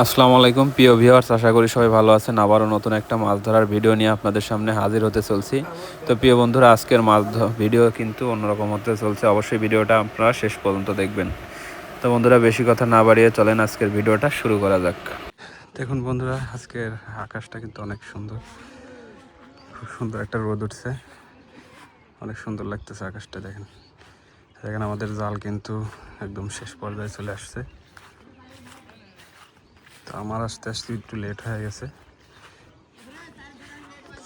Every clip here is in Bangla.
আসসালামু আলাইকুম প্রিয় ভিউয়ার্স, আশা করি সবাই ভালো আছেন। আবারও নতুন একটা মাছ ধরার ভিডিও নিয়ে আপনাদের সামনে হাজির হতে চলছি। তো প্রিয় বন্ধুরা, আজকের ভিডিও কিন্তু অন্যরকম হতে চলছে। অবশ্যই ভিডিওটা আপনারা শেষ পর্যন্ত দেখবেন। তো বন্ধুরা, বেশি কথা না বাড়িয়ে চলেন আজকের ভিডিওটা শুরু করা যাক। দেখুন বন্ধুরা, আজকের আকাশটা কিন্তু অনেক সুন্দর, খুব সুন্দর একটা রোদ উঠছে, অনেক সুন্দর লাগতেছে আকাশটা। দেখেন দেখেন আমাদের জাল কিন্তু একদম শেষ পর্যায়ে চলে আসছে। তো আমার আস্তে আস্তে একটু লেট হয়ে গেছে,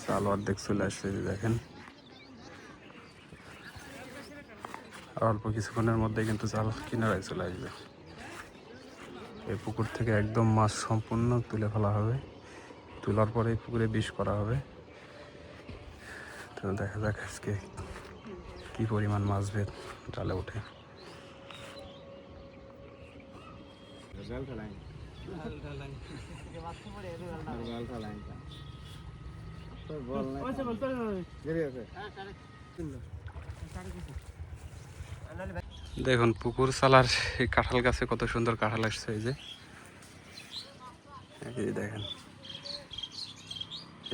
জাল অর্ধেক চলে আসছে। দেখেন আর অল্প কিছুক্ষণের মধ্যে কিন্তু জাল কিনারায় চলে আসবে। এই পুকুর থেকে একদম মাছ সম্পূর্ণ তুলে ফেলা হবে, তোলার পরে পুকুরে বিষ করা হবে। তো দেখা যাক আজকে কি পরিমাণ মাছ বের জালে ওঠে। দেখুন পুকুর চালার এই কাঁঠাল গাছে কত সুন্দর কাঁঠাল আসছে। এই যে দেখেন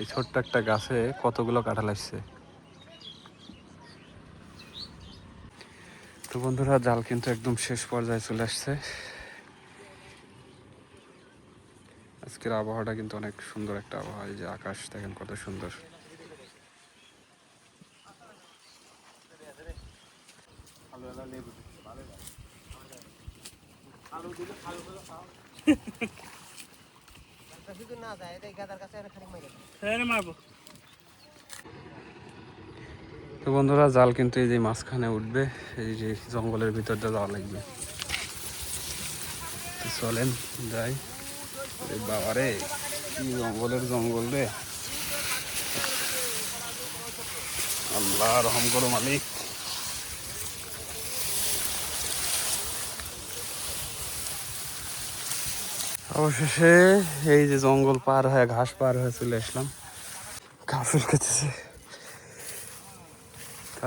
এই ছোট্ট একটা গাছে কতগুলো কাঁঠাল আসছে। তো বন্ধুরা, জাল কিন্তু একদম শেষ পর্যায়ে চলে আসছে। আজকের আবহাওয়াটা কিন্তু অনেক সুন্দর একটা আবহাওয়া। এই যে আকাশ দেখেন কত সুন্দর। তো বন্ধুরা, জাল কিন্তু এই যে মাঝখানে উঠবে, এই যে জঙ্গলের ভিতর দিয়ে যাওয়া লাগবে। তো চলেন যাই। বাবারে কি জঙ্গলের জঙ্গল রে! আল্লাহ রহম করো মালিক। অবশেষে এই যে জঙ্গল পার হয়ে ঘাস পার হয়ে চলে আসলাম। ঘাস খেতেছে।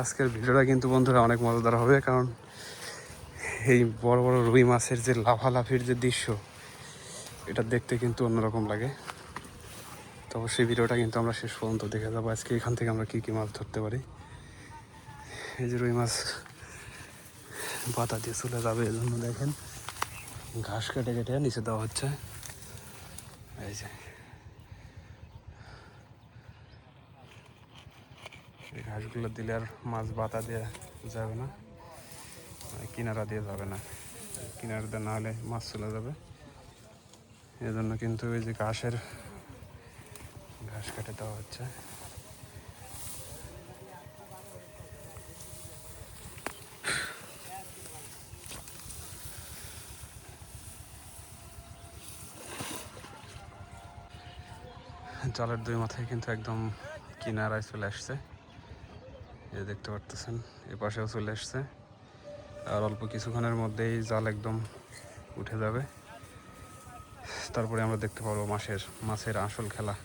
আজকের ভিডিওটা কিন্তু বন্ধুরা অনেক মজাদার হবে, কারণ এই বড় বড় রুই মাছের যে লাফালাফির যে দৃশ্য, এটা দেখতে কিন্তু অন্যরকম লাগে। তো অবশ্যই ভিডিওটা কিন্তু আমরা শেষ পর্যন্ত দেখে যাবো। আজকে এখান থেকে আমরা কী কী মাছ ধরতে পারি। এই যে রুই মাছ পাতা দিয়ে চলে যাবে, এই জন্য দেখেন ঘাস কেটে কেটে নিচে দেওয়া হচ্ছে। এই যে এই ঘাসগুলো দিলে আর মাছ বাতা দিয়ে যাবে না, কিনারা দিয়ে যাবে না। কিনারা দিয়ে না হলে মাছ চলে যাবে। এজন্য কিন্তু এই যে ঘাস কেটে দেওয়া হচ্ছে। জলের দুই মাথায় কিন্তু একদম কিনারায় চলে আসছে, এই দেখতে পারতেছেন। এ পাশেও চলে আসছে, আর অল্প কিছুক্ষণের মধ্যেই জাল একদম উঠে যাবে। তারপরে আমরা দেখতে পারবো মাছের আসল খেলা।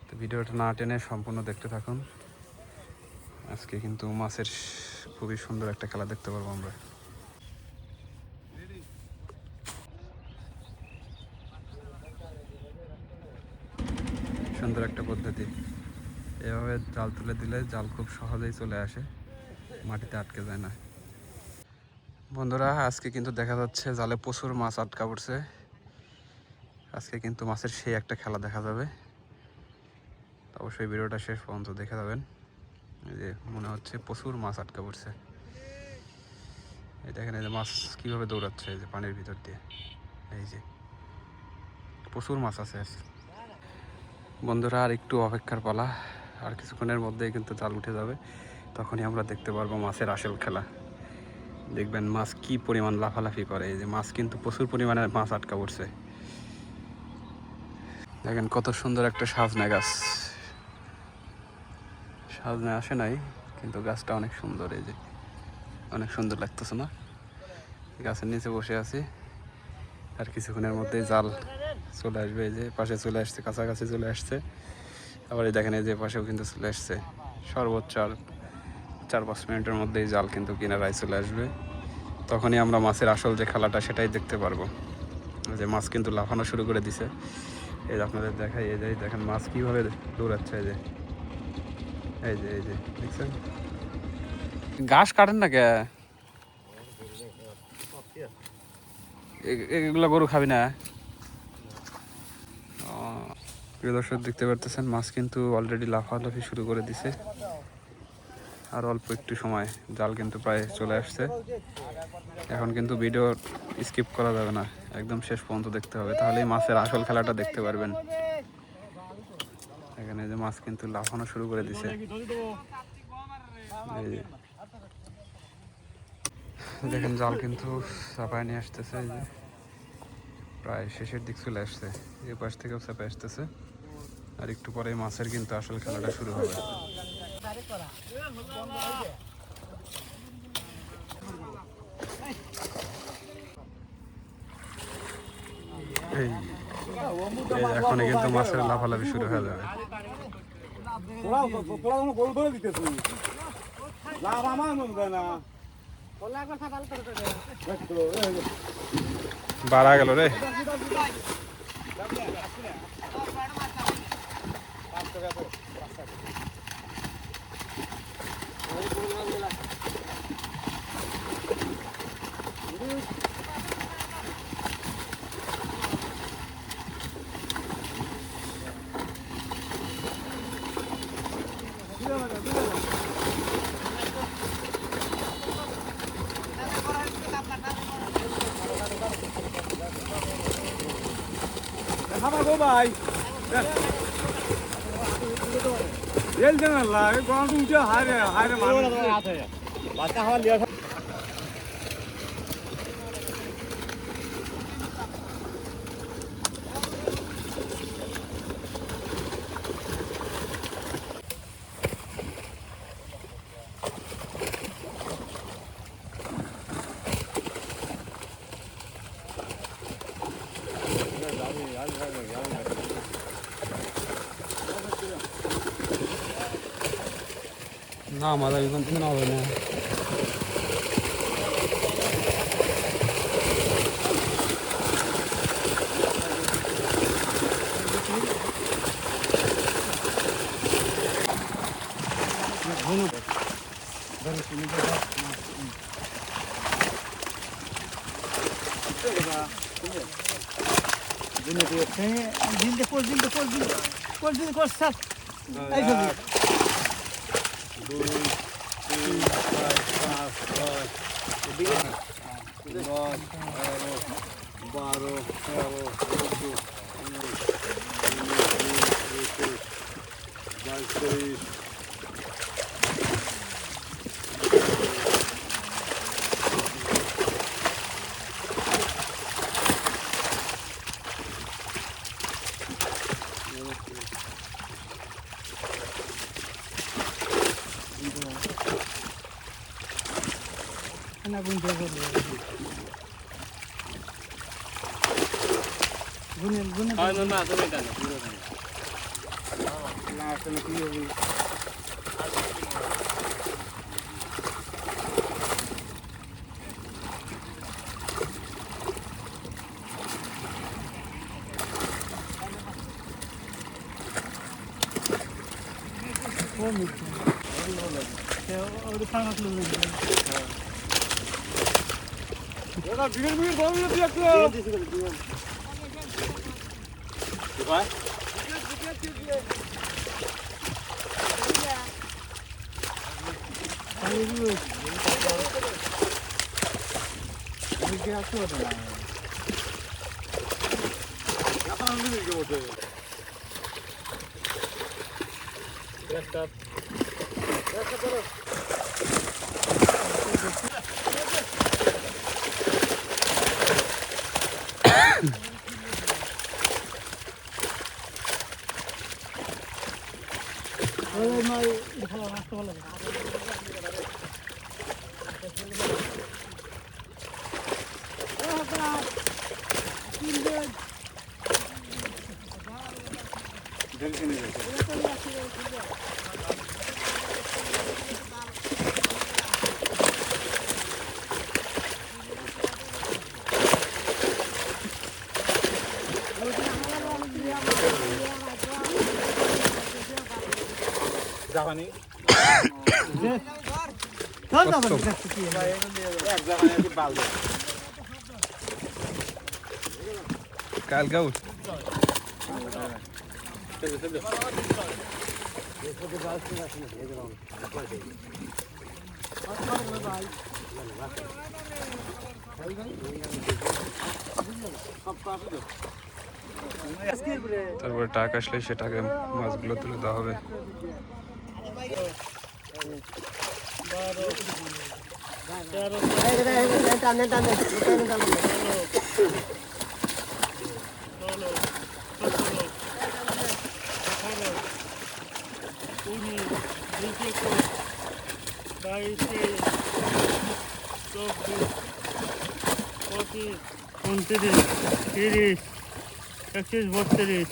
তো ভিডিওটা না টেনে সম্পূর্ণ দেখতে থাকুন। আজকে কিন্তু মাছের খুবই সুন্দর একটা খেলা দেখতে পারবো আমরা। সুন্দর একটা পদ্ধতি। এভাবে জাল তুলে দিলে জাল খুব সহজেই চলে আসে, মাটিতে আটকে যায় না। বন্ধুরা, আজকে কিন্তু দেখা যাচ্ছে জালে প্রচুর মাছ আটকা পড়ছে। আজকে কিন্তু মাছের সেই একটা খেলা দেখা যাবে। অবশ্যই ভিডিওটা শেষ পর্যন্ত দেখে যাবেন। এই যে মনে হচ্ছে প্রচুর মাছ আটকা পড়ছে। এই দেখেন, এই যে মাছ কীভাবে দৌড়াচ্ছে এই যে পানির ভিতর দিয়ে। এই যে প্রচুর মাছ আছে। বন্ধুরা, আর একটু অপেক্ষার পালা। আর কিছুক্ষণের মধ্যেই কিন্তু জাল উঠে যাবে, তখনই আমরা দেখতে পারবো মাছের আসল খেলা। দেখবেন মাছ কি পরিমাণ লাফালাফি করে। এই যে মাছ কিন্তু প্রচুর পরিমাণে মাছ আটকা পড়ছে। দেখেন কত সুন্দর একটা সাজনা গাছ। সাজনা আসে নাই, কিন্তু গাছটা অনেক সুন্দর। এই যে অনেক সুন্দর লাগতেছে না? গাছের নিচে বসে আছি, আর কিছুক্ষণের মধ্যেই জাল চলে আসবে। এই যে পাশে চলে আসছে, কাছাকাছি চলে আসছে। আবার এই দেখেন, এই যে পাশেও কিন্তু চলে আসছে। সর্বোচ্চ আর 4-5 মিনিটের মধ্যেই জাল কিন্তু কিনারায় চলে আসবে। তখনই আমরা মাছের আসল যে খেলাটা সেটাই দেখতে পারবো। যে মাছ কিন্তু লাফানো শুরু করে দিছে। এই যে আপনাদের দেখাই, এই যে দেখেন মাছ কীভাবে দৌড়াচ্ছে। এই যে দেখছেন, ঘাস কাটেন না কে? এগুলো গরু খাবি না? প্রিয় দর্শক দেখতে পারতেছেন মাছ কিন্তু অলরেডি লাফালাফি শুরু করে দিছে। আর অল্প একটু সময়, জাল কিন্তু প্রায় চলে আসছে। এখন কিন্তু ভিডিও স্কিপ করা যাবে না, একদম শেষ পর্যন্ত দেখতে হবে, তাহলেই মাছের আসল খেলাটা দেখতে পারবেন। এখানে যে মাছ কিন্তু লাফানো শুরু করে দিছে। দেখেন জাল কিন্তু চাপায় নিয়ে আসতেছে, এই যে প্রায় শেষের দিক চলে আসছে। এই পাশ থেকেও চাপায় আসতেছে, আর একটু পরে মাছের কিন্তু আসল খেলাটা শুরু হবে। এখন কিন্তু মাছের লাফালাফি শুরু হয়ে যাবে। বাড়া গেল রে। ভাই না আমাদের এখন না হবে না। কাল গাউট তারপরে টাকা আসলে সেটাকে মাছগুলো তুলে দেওয়া হবে। উনত্রিশ, 30, 31, 32, 33, 34, 35,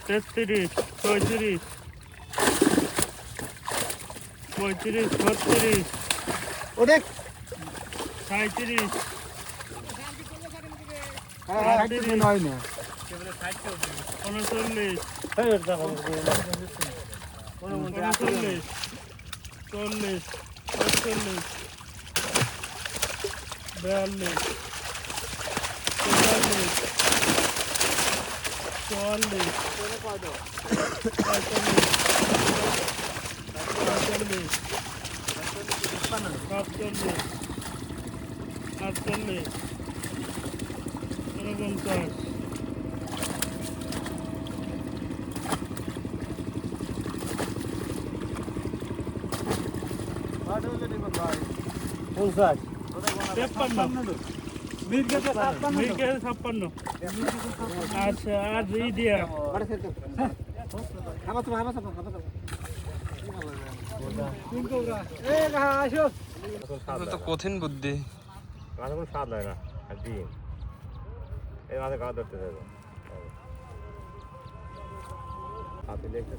36, 37, 39, 40, 41, 42, 44, 56, আচ্ছা আর ই দিয়া তো কঠিন বুদ্ধি। মাঝে কোনো স্বাদ হয় না আর ডিম এই মাঝে খাওয়া ধরতে যাবো হাতে লেগে